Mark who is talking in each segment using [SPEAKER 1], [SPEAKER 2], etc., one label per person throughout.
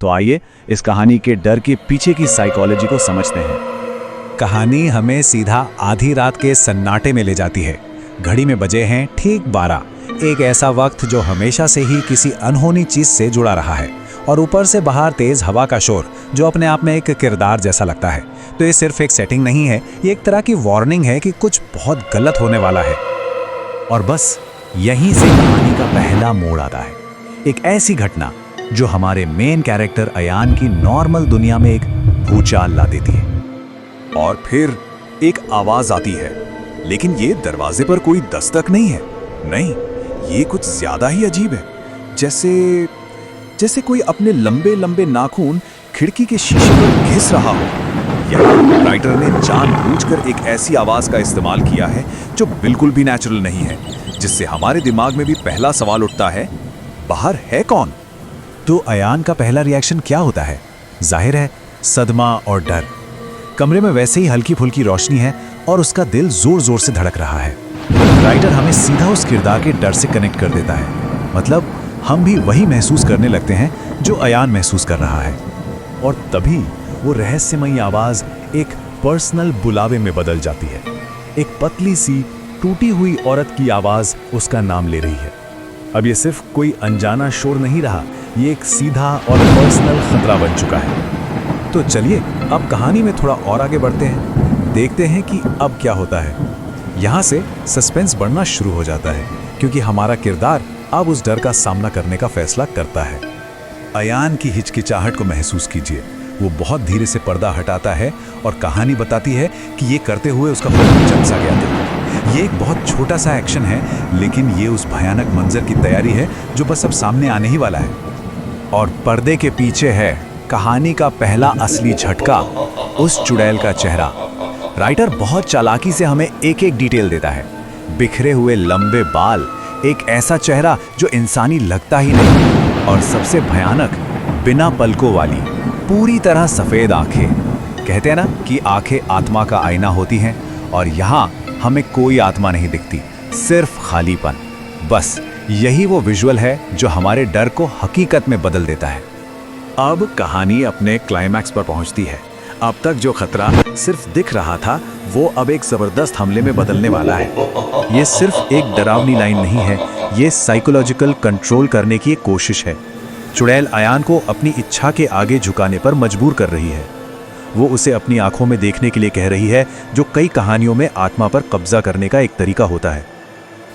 [SPEAKER 1] तो आइए इस कहानी के डर के पीछे की साइकोलॉजी को समझते हैं।
[SPEAKER 2] कहानी हमें सीधा आधी रात के सन्नाटे में ले जाती है। घड़ी में बजे हैं ठीक 12। एक ऐसा वक्त जो हमेशा से ही किसी अनहोनी चीज से जुड़ा रहा है, और ऊपर से बाहर तेज हवा का शोर जो अपने आप में एक किरदार जैसा लगता है। तो ये सिर्फ एक सेटिंग नहीं है, ये एक तरह की वार्निंग है कि कुछ बहुत गलत होने वाला है। और बस यहीं से कहानी का पहला मोड़ आता है। एक ऐसी घटना जो हमारे मेन कैरेक्टर अयान की नॉर्मल दुनिया में एक भूचाल ला देती है।
[SPEAKER 3] और फिर एक आवाज आती है, लेकिन ये दरवाजे पर कोई दस्तक नहीं है। नहीं, ये कुछ ज्यादा ही अजीब है। जैसे कोई अपने लंबे लंबे नाखून खिड़की के शीशे पर घिस रहा हो। यहाँ राइटर ने जानबूझकर एक ऐसी आवाज का इस्तेमाल किया है जो बिल्कुल भी नेचुरल नहीं है, जिससे हमारे दिमाग में भी पहला सवाल उठता है, बाहर है कौन?
[SPEAKER 2] तो अयान का पहला रिएक्शन क्या होता है? जाहिर है सदमा और डर। कमरे में वैसे ही हल्की फुल्की रोशनी है और उसका दिल जोर जोर से धड़क रहा है। राइटर हमें सीधा उस किरदार के डर से कनेक्ट कर देता है। मतलब हम भी वही महसूस करने लगते हैं जो अयान महसूस कर रहा है। और तभी वो रहस्यमयी आवाज एक पर्सनल बुलावे में बदल जाती है। एक पतली सी टूटी हुई औरत की आवाज उसका नाम ले रही है। अब ये सिर्फ कोई अनजाना शोर नहीं रहा, ये एक सीधा और पर्सनल खतरा बन चुका है। तो चलिए अब कहानी में थोड़ा और आगे बढ़ते हैं, देखते हैं कि अब क्या होता है। यहाँ से सस्पेंस बढ़ना शुरू हो जाता है, क्योंकि हमारा किरदार अब उस डर का सामना करने का फैसला करता है। अयान की हिचकिचाहट को महसूस कीजिए। वो बहुत धीरे से पर्दा हटाता है और कहानी बताती है कि ये करते हुए उसका खून झलसा गया था। ये एक बहुत छोटा सा एक्शन है, लेकिन ये उस भयानक मंजर की तैयारी है जो बस अब सामने आने ही वाला है। और पर्दे के पीछे है कहानी का पहला असली झटका, उस चुड़ैल का चेहरा। राइटर बहुत चालाकी से हमें एक एक डिटेल देता है। बिखरे हुए लंबे बाल, एक ऐसा चेहरा जो इंसानी लगता ही नहीं, और सबसे भयानक बिना पलकों वाली पूरी तरह सफेद आंखें। कहते हैं ना कि आंखें आत्मा का आईना होती हैं, और यहाँ हमें कोई आत्मा नहीं दिखती, सिर्फ खालीपन। बस यही वो विजुअल है जो हमारे डर को हकीकत में बदल देता है। अब कहानी अपने क्लाइमैक्स पर पहुंचती है। अब तक जो खतरा सिर्फ दिख रहा था, वो अब एक जबरदस्त हमले में बदलने वाला है। ये सिर्फ एक डरावनी लाइन नहीं है, ये साइकोलॉजिकल कंट्रोल करने की एक कोशिश है। चुड़ैल अयान को अपनी इच्छा के आगे झुकाने पर मजबूर कर रही है। वो उसे अपनी आंखों में देखने के लिए कह रही है, जो कई कहानियों में आत्मा पर कब्जा करने का एक तरीका होता है।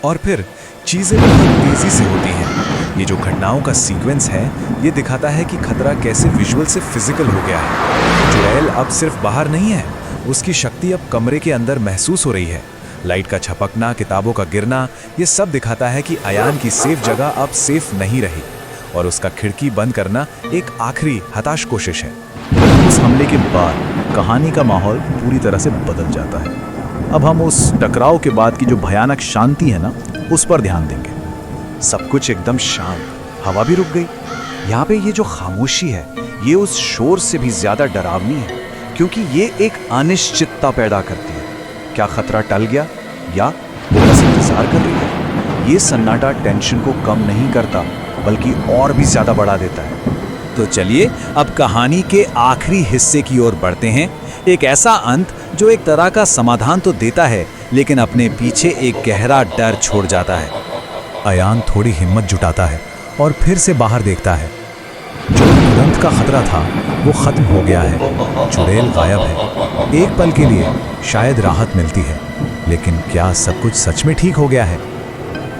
[SPEAKER 2] और फिर चीजें बहुत तेजी से होती हैं। ये जो घटनाओं का सीक्वेंस है, ये दिखाता है कि खतरा कैसे विजुअल से फिजिकल हो गया है। चुड़ैल अब सिर्फ बाहर नहीं है, उसकी शक्ति अब कमरे के अंदर महसूस हो रही है। लाइट का छपकना, किताबों का गिरना, ये सब दिखाता है कि अयान की सेफ जगह अब सेफ नहीं रही, और उसका खिड़की बंद करना एक आखिरी हताश कोशिश है। उस हमले के बाद कहानी का माहौल पूरी तरह से बदल जाता है। अब हम उस टकराव के बाद की जो भयानक शांति है ना, उस पर ध्यान देंगे। सब कुछ एकदम शांत, हवा भी रुक गई। यहाँ पे ये जो खामोशी है, ये उस शोर से भी ज्यादा डरावनी है, क्योंकि ये एक अनिश्चितता पैदा करती है। क्या खतरा टल गया, या वो बस इंतजार कर रही है? ये सन्नाटा टेंशन को कम नहीं करता, बल्कि और भी ज्यादा बढ़ा देता है। तो चलिए अब कहानी के आखिरी हिस्से की ओर बढ़ते हैं। एक ऐसा अंत जो एक तरह का समाधान तो देता है, लेकिन अपने पीछे एक गहरा डर छोड़ जाता है। अयान थोड़ी हिम्मत जुटाता है और फिर से बाहर देखता है। जो तुरंत का खतरा था वो खत्म हो गया है। चुड़ैल गायब है। एक पल के लिए शायद राहत मिलती है, लेकिन क्या सब कुछ सच में ठीक हो गया है?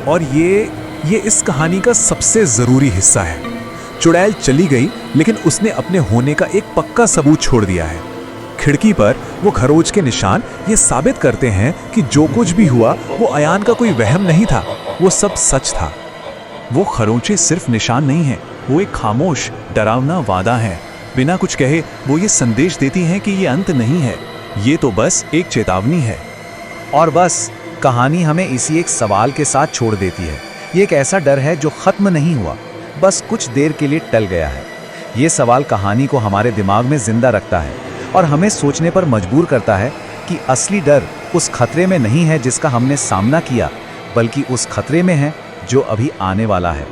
[SPEAKER 2] और ये इस कहानी का सबसे जरूरी हिस्सा है। चुड़ैल चली गई, लेकिन उसने अपने होने का एक पक्का सबूत छोड़ दिया है। खिड़की पर वो खरोच के निशान ये साबित करते हैं कि जो कुछ भी हुआ वो अयान का कोई वहम नहीं था, वो सब सच था। वो खरोंचे सिर्फ निशान नहीं हैं, वो एक खामोश डरावना वादा है। बिना कुछ कहे वो ये संदेश देती हैं कि ये अंत नहीं है, ये तो बस एक चेतावनी है। और बस कहानी हमें इसी एक सवाल के साथ छोड़ देती है। ये एक ऐसा डर है जो खत्म नहीं हुआ, बस कुछ देर के लिए टल गया है। ये सवाल कहानी को हमारे दिमाग में जिंदा रखता है और हमें सोचने पर मजबूर करता है कि असली डर उस खतरे में नहीं है जिसका हमने सामना किया, बल्कि उस खतरे में है जो अभी आने वाला है।